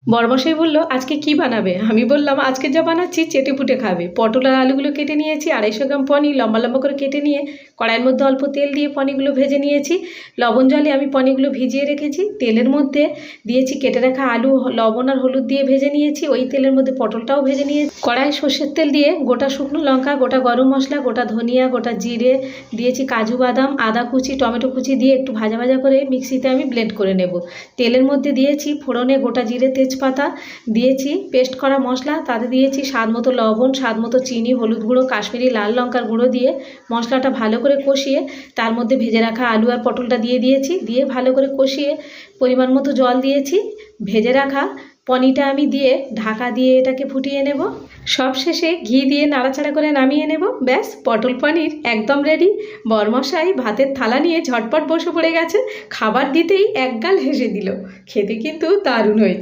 বড়মশাই বলল, আজকে কি বানাবে? আমি বললাম, আজকে যা বানাচ্ছি চেটেপুটে খাবে। পটল আর আলুগুলো কেটে নিয়েছি, 250 গ্রাম পনির লম্বা লম্বা করে কেটে নিয়ে কড়াইয়ের মধ্যে অল্প তেল দিয়ে পনিরগুলো ভেজে নিয়েছি। লবণ জলে আমি পনিরগুলো ভিজিয়ে রেখেছি। তেলের মধ্যে দিয়েছি কেটে রাখা আলু, লবণ আর হলুদ দিয়ে ভেজে নিয়েছি। ওই তেলের মধ্যে পটলটাও ভেজে নিয়েছি। কড়াই সর্ষের তেল দিয়ে গোটা শুকনো লঙ্কা, গোটা গরম মশলা, গোটা ধনিয়া, গোটা জিরে দিয়েছি, কাজু বাদাম, আদা কুচি, টমেটো কুচি দিয়ে একটু ভাজা ভাজা করে মিক্সিতে আমি ব্লেন্ড করে নেব। তেলের মধ্যে দিয়েছি ফোড়নে গোটা জিরে, তেজপাতা দিয়েছি, পেস্ট করা মশলা, তাতে দিয়েছি স্বাদ মতো লবণ, স্বাদ মতো চিনি, হলুদ গুঁড়ো, কাশ্মীরি লাল লঙ্কার গুঁড়ো দিয়ে মশলাটা ভালো করে কষিয়ে তার মধ্যে ভেজে রাখা আলু আর পটলটা দিয়েছি। দিয়ে ভালো করে কষিয়ে পরিমাণ মতো জল দিয়েছি। ভেজে রাখা পনিরটা আমি দিয়ে ঢাকা দিয়ে এটাকে ফুটিয়ে নেব। সব শেষে ঘি দিয়ে নাড়াচাড়া করে নামিয়ে নেব। ব্যাস, পটল পনির একদম রেডি। বরমশাই ভাতের থালা নিয়ে ঝটপট বসে পড়ে গেছে। খাবার দিতেই একগাল হেসে দিল। খেতে কিন্তু দারুণ হয়েছে।